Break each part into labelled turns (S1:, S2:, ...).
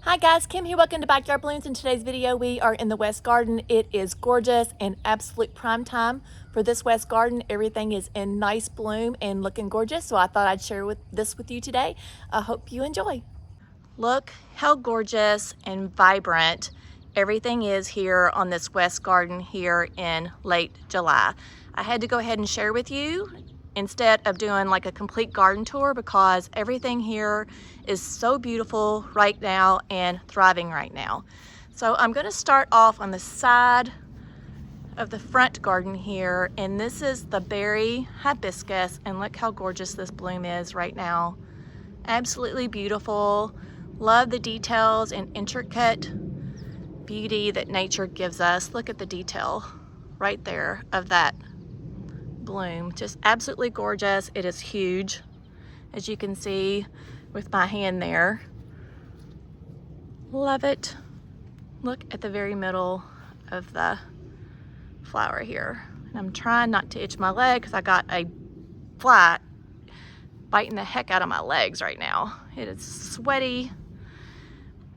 S1: Hi guys, Kim here. Welcome to Backyard Blooms. In today's video, we are in the West Garden. It is gorgeous and absolute prime time for this West Garden. Everything is in nice bloom and looking gorgeous, so I thought I'd share this with you today. I hope you enjoy. Look how gorgeous and vibrant everything is here on this West Garden here in late July. I had to go ahead and share with you instead of doing like a complete garden tour because everything here is so beautiful right now and thriving right now. So I'm going to start off on the side of the front garden here, and this is the berry hibiscus, and look how gorgeous this bloom is right now. Absolutely beautiful. Love the details and intricate beauty that nature gives us. Look at the detail right there of that bloom. Just absolutely gorgeous. It is huge, as you can see with my hand there. Love it. Look at the very middle of the flower here. And I'm trying not to itch my leg because I got a fly biting the heck out of my legs right now. It is sweaty.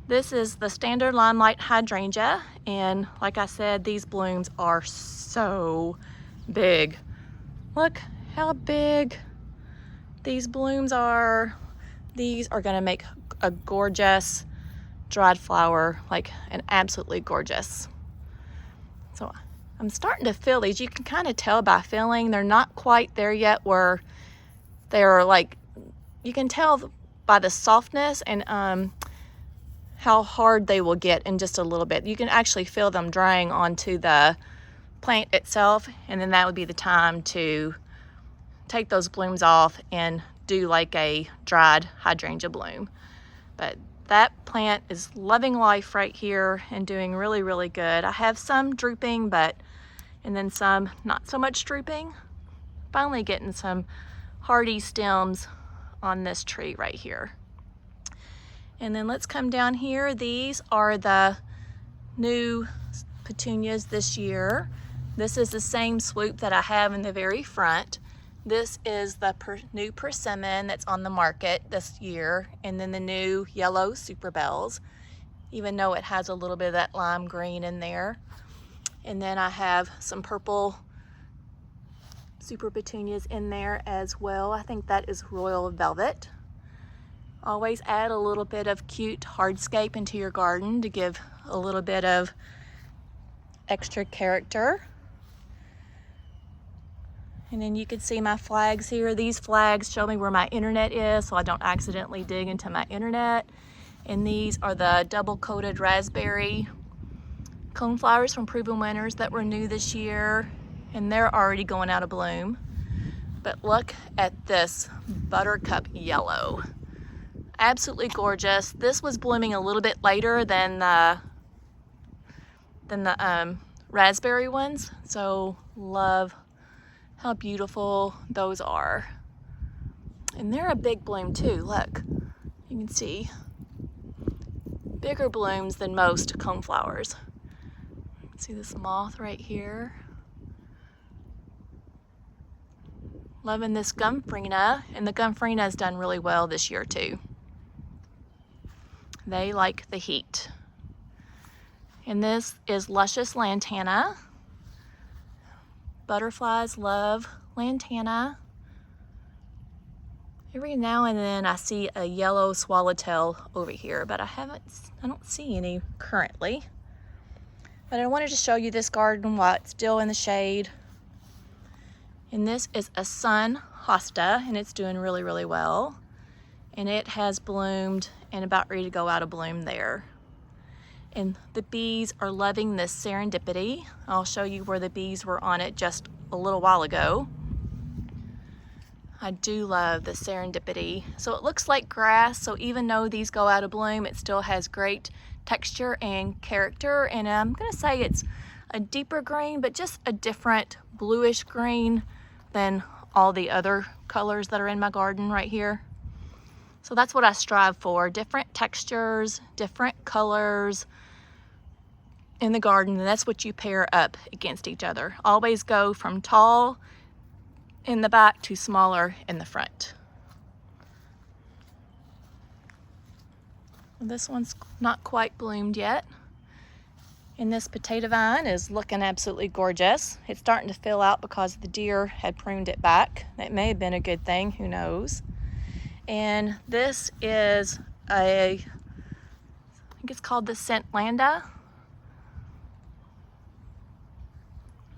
S1: This is the standard limelight hydrangea, and like I said, these blooms are so big. Look how big these blooms are. These are gonna make a gorgeous dried flower, like an absolutely gorgeous. So I'm starting to feel these. You can kind of tell by feeling they're not quite there yet where they're like, you can tell by the softness and how hard they will get in just a little bit. You can actually feel them drying onto the plant itself, and then that would be the time to take those blooms off and do like a dried hydrangea bloom. But that plant is loving life right here and doing really, really good. I have some drooping, and then some not so much drooping. Finally getting some hardy stems on this tree right here. And then let's come down here. These are the new petunias this year. This is the same swoop that I have in the very front. This is the new persimmon that's on the market this year, and then the new yellow super bells, even though it has a little bit of that lime green in there. And then I have some purple super petunias in there as well. I think that is royal velvet. Always add a little bit of cute hardscape into your garden to give a little bit of extra character. And then you can see my flags here. These flags show me where my internet is so I don't accidentally dig into my internet. And these are the double coated raspberry coneflowers from Proven Winners that were new this year, and they're already going out of bloom. But look at this buttercup yellow. Absolutely gorgeous. This was blooming a little bit later than the raspberry ones, so love how beautiful those are. And they're a big bloom too. Look, you can see bigger blooms than most coneflowers. See this moth right here. Loving this Gomphrena, and the Gomphrena has done really well this year too. They like the heat. And this is luscious lantana. Butterflies love lantana. Every now and then I see a yellow swallowtail over here, but I don't see any currently. But I wanted to show you this garden while it's still in the shade. And this is a sun hosta, and it's doing really, really well. And it has bloomed and about ready to go out of bloom there. And the bees are loving this serendipity. I'll show you where the bees were on it just a little while ago. I do love the serendipity. So it looks like grass, so even though these go out of bloom, it still has great texture and character. And I'm gonna say it's a deeper green, but just a different bluish green than all the other colors that are in my garden right here. So that's what I strive for, different textures, different colors in the garden, and that's what you pair up against each other. Always go from tall in the back to smaller in the front. Well, this one's not quite bloomed yet. And this potato vine is looking absolutely gorgeous. It's starting to fill out because the deer had pruned it back. That may have been a good thing, who knows. And this is I think it's called the Scentlanda.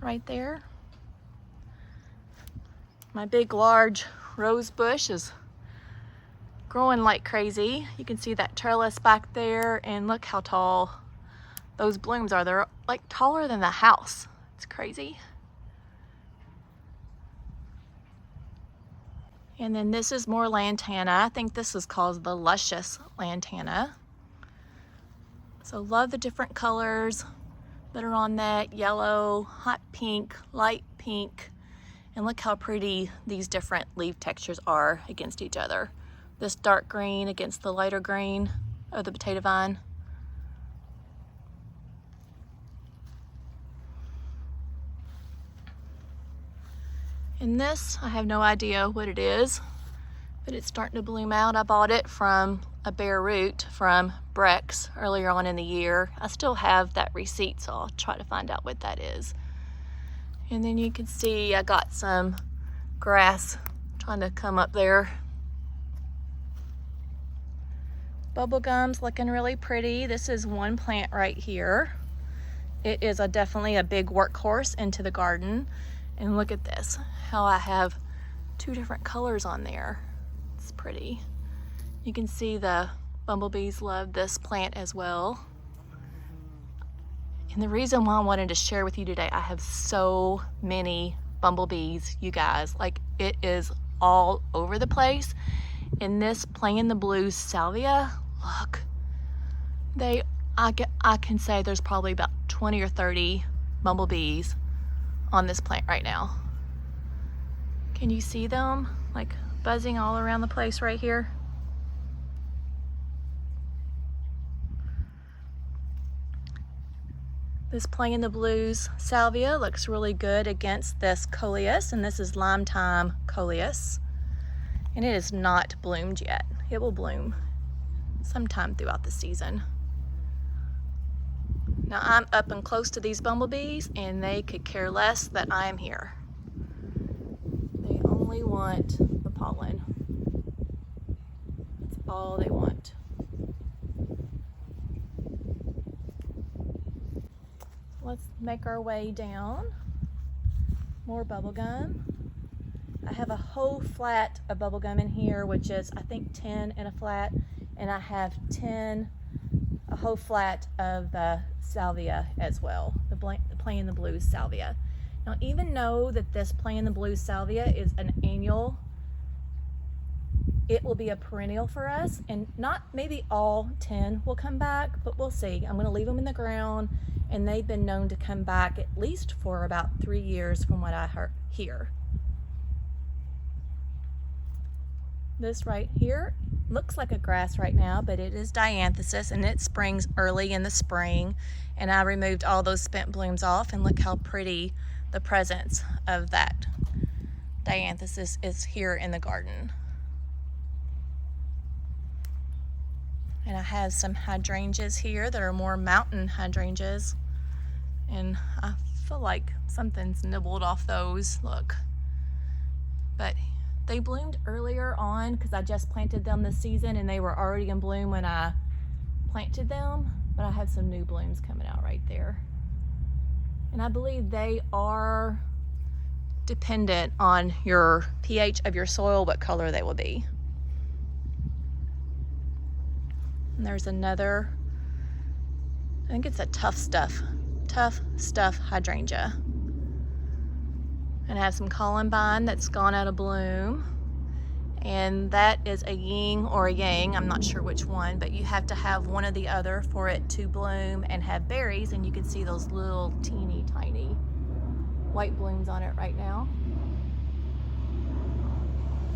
S1: Right there. My big large rose bush is growing like crazy. You can see that trellis back there, and look how tall those blooms are. They're like taller than the house. It's crazy. And then this is more lantana. I think this is called the luscious lantana. So love the different colors that are on that. Yellow, hot pink, light pink. And look how pretty these different leaf textures are against each other. This dark green against the lighter green of the potato vine. And this, I have no idea what it is, but it's starting to bloom out. I bought it from a bare root from Breck's earlier on in the year. I still have that receipt, so I'll try to find out what that is. And then you can see I got some grass trying to come up there. Bubblegum's looking really pretty. This is one plant right here. It is definitely a big workhorse into the garden. And look at this, how I have two different colors on there. It's pretty. You can see the bumblebees love this plant as well. And the reason why I wanted to share with you today, I have so many bumblebees, you guys. Like, it is all over the place. And this plain the blue salvia, look, I can say there's probably about 20 or 30 bumblebees on this plant right now. Can you see them like buzzing all around the place right here? This plain the blues salvia looks really good against this coleus, and this is lime thyme coleus. And it is not bloomed yet. It will bloom sometime throughout the season. Now I'm up and close to these bumblebees, and they could care less that I am here. They only want the pollen. That's all they want. Let's make our way down. More bubblegum. I have a whole flat of bubblegum in here, which is I think 10 in a flat, and I have a whole flat of the salvia as well, the plain the blues salvia. Now, even though that this plain the blues salvia is an annual, it will be a perennial for us, and not maybe all 10 will come back, but we'll see. I'm going to leave them in the ground, and they've been known to come back at least for about 3 years from what I hear. This right here looks like a grass right now, but it is dianthesis, and it springs early in the spring. And I removed all those spent blooms off, and look how pretty the presence of that dianthesis is here in the garden. And I have some hydrangeas here that are more mountain hydrangeas, and I feel like something's nibbled off those, look. But they bloomed earlier on because I just planted them this season, and they were already in bloom when I planted them, but I have some new blooms coming out right there. And I believe they are dependent on your pH of your soil, what color they will be. And there's another, I think it's a tough stuff hydrangea. And I have some columbine that's gone out of bloom, and that is a yin or a yang, I'm not sure which one, but you have to have one or the other for it to bloom and have berries. And you can see those little teeny tiny white blooms on it right now.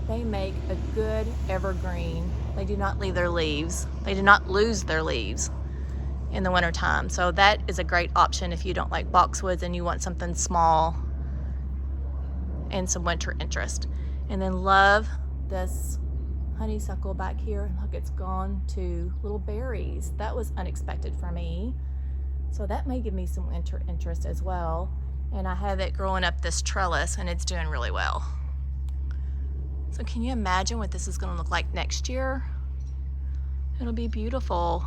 S1: They make a good evergreen. They do not leave their leaves. They do not lose their leaves in the winter time. So that is a great option if you don't like boxwoods and you want something small and some winter interest. And then love this honeysuckle back here. Look, it's gone to little berries. That was unexpected for me. So that may give me some interest as well. And I have it growing up this trellis and it's doing really well. So can you imagine what this is going to look like next year? It'll be beautiful.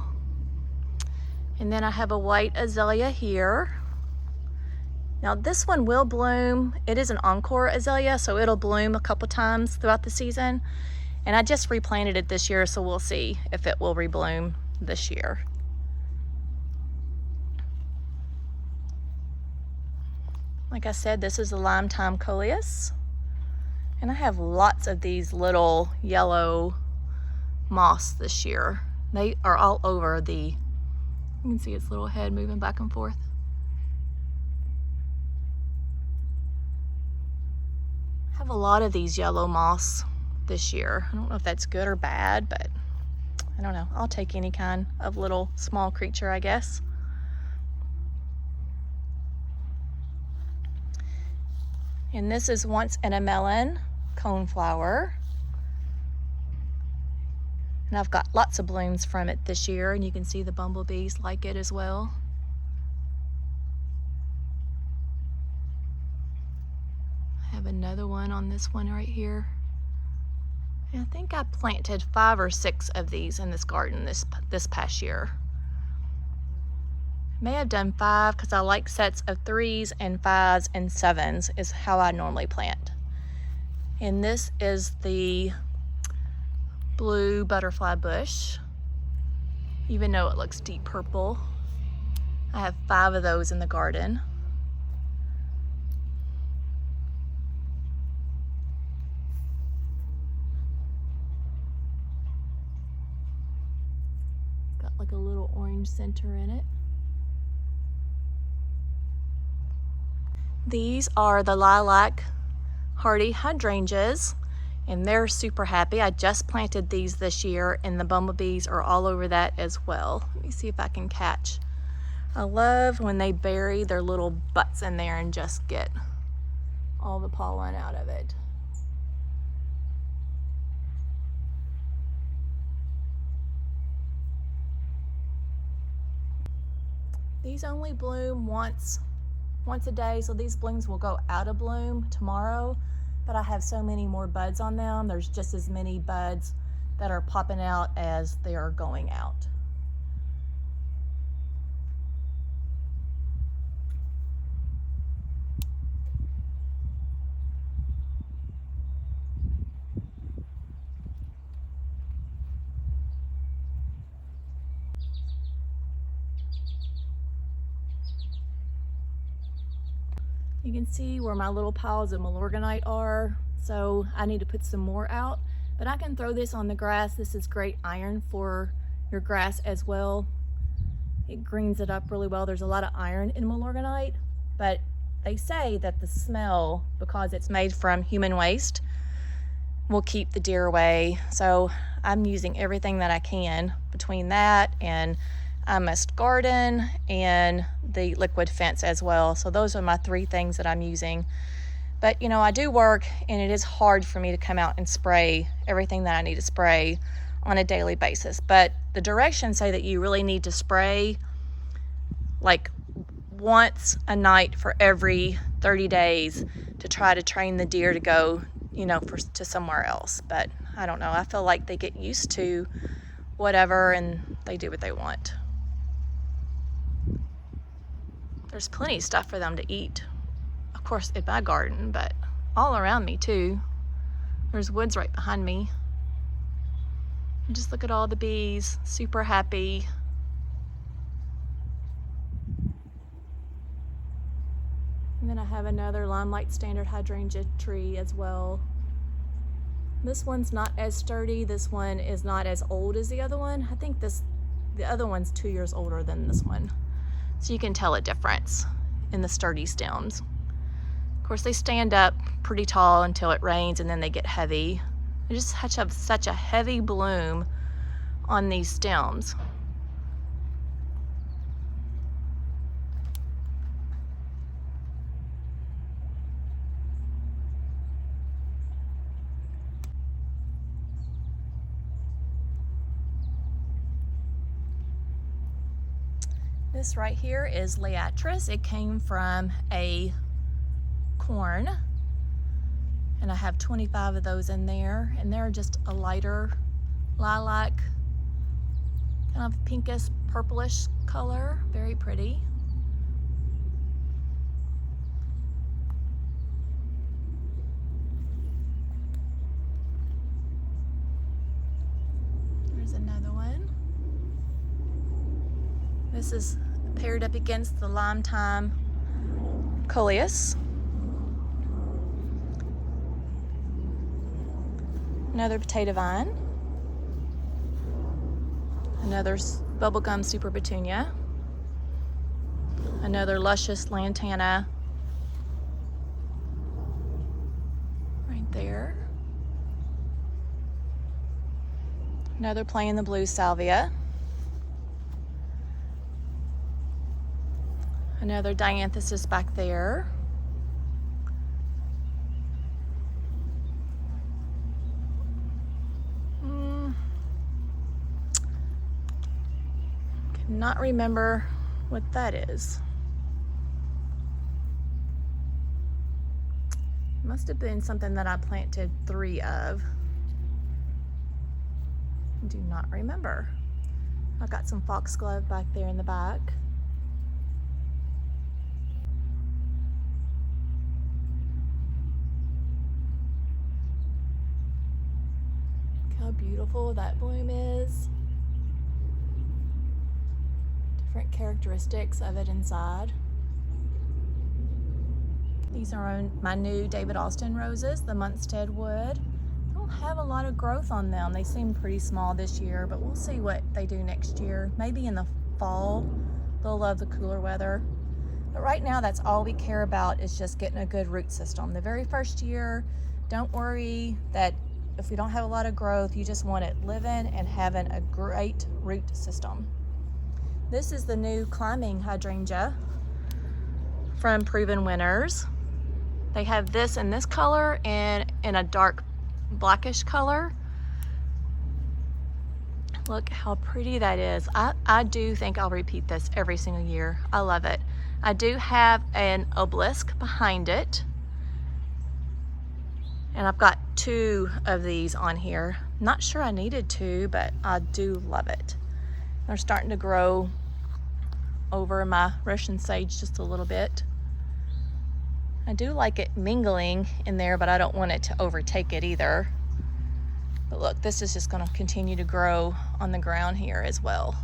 S1: And then I have a white azalea here. Now this one will bloom. It is an encore azalea, so it'll bloom a couple times throughout the season. And I just replanted it this year, so we'll see if it will rebloom this year. Like I said, this is a lime thyme coleus. And I have lots of these little yellow moss this year. They are all over you can see its little head moving back and forth. I have a lot of these yellow moss this year. I don't know if that's good or bad, but I don't know. I'll take any kind of little small creature, I guess. And this is Once in a Melon coneflower. And I've got lots of blooms from it this year, and you can see the bumblebees like it as well. I have another one on this one right here. And I think I planted 5 or 6 of these in this garden this past year. May have done 5 because I like sets of 3s and 5s and 7s is how I normally plant. And this is the blue butterfly bush, even though it looks deep purple. I have 5 of those in the garden. Got like a little orange center in it. These are the lilac hardy hydrangeas, and they're super happy. I just planted these this year, and the bumblebees are all over that as well. Let me see if I can catch. I love when they bury their little butts in there and just get all the pollen out of it. These only bloom once a day, so these blooms will go out of bloom tomorrow, but I have so many more buds on them. There's just as many buds that are popping out as they are going out. You can see where my little piles of Milorganite are, so I need to put some more out, but I can throw this on the grass. This is great iron for your grass as well. It greens it up really well. There's a lot of iron in Milorganite, but they say that the smell, because it's made from human waste, will keep the deer away. So I'm using everything that I can between that and I must garden and the liquid fence as well. So those are my 3 things that I'm using. But you know, I do work and it is hard for me to come out and spray everything that I need to spray on a daily basis. But the directions say that you really need to spray like once a night for every 30 days to try to train the deer to go, you know, to somewhere else. But I don't know, I feel like they get used to whatever and they do what they want. There's plenty of stuff for them to eat. Of course, in my garden, but all around me too. There's woods right behind me. And just look at all the bees, super happy. And then I have another limelight standard hydrangea tree as well. This one's not as sturdy. This one is not as old as the other one. I think the other one's 2 years older than this one. So you can tell a difference in the sturdy stems. Of course, they stand up pretty tall until it rains and then they get heavy. They just have such a heavy bloom on these stems. This right here is Liatris. It came from a corn, and I have 25 of those in there, and they're just a lighter lilac, kind of pinkish purplish color. Very pretty. There's another one. This is paired up against the lime thyme coleus. Another potato vine. Another bubblegum super petunia. Another luscious lantana right there. Another playing the blue salvia. Another dianthesis back there. Cannot remember what that is. Must have been something that I planted 3 of. Do not remember. I've got some foxglove back there in the back. Look how beautiful that bloom is. Different characteristics of it inside. These are my new David Austin roses, the Munstead wood. Don't have a lot of growth on them. They seem pretty small this year, but we'll see what they do next year. Maybe in the fall. They'll love the cooler weather. But right now, that's all we care about, is just getting a good root system. The very first year, don't worry that if we don't have a lot of growth, you just want it living and having a great root system. This is the new climbing hydrangea from Proven Winners. They have this in this color and in a dark blackish color. Look how pretty that is. I do think I'll repeat this every single year. I love it. I do have an obelisk behind it, and I've got 2 of these on here. Not sure I needed 2, but I do love it. They're starting to grow over my Russian sage just a little bit. I do like it mingling in there, but I don't want it to overtake it either. But look, this is just going to continue to grow on the ground here as well.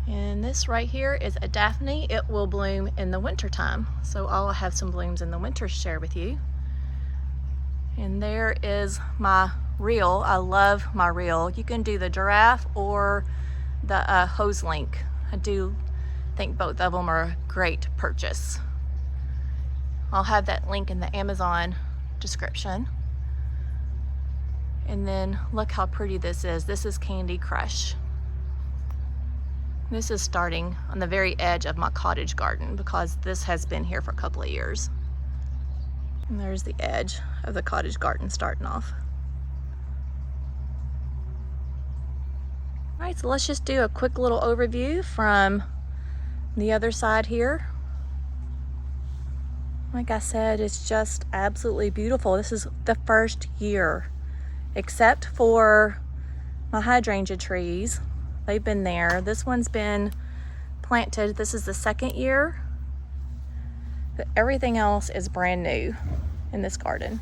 S1: And this right here is a Daphne. It will bloom in the winter time, so I'll have some blooms in the winter to share with you. And there is my reel. I love my reel. You can do the giraffe or the hose link. I do think both of them are a great purchase. I'll have that link in the Amazon description. And then look how pretty this is. This is Candy Crush. This is starting on the very edge of my cottage garden because this has been here for a couple of years. And there's the edge of the cottage garden starting off. All right, so let's just do a quick little overview from the other side here. Like I said, it's just absolutely beautiful. This is the first year, except for my hydrangea trees. They've been there. This one's been planted. This is the second year. But everything else is brand new in this garden.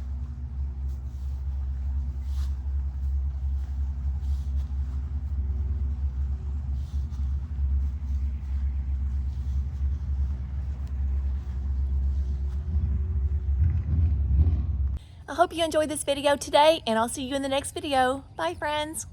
S1: I hope you enjoyed this video today, and I'll see you in the next video. Bye, friends.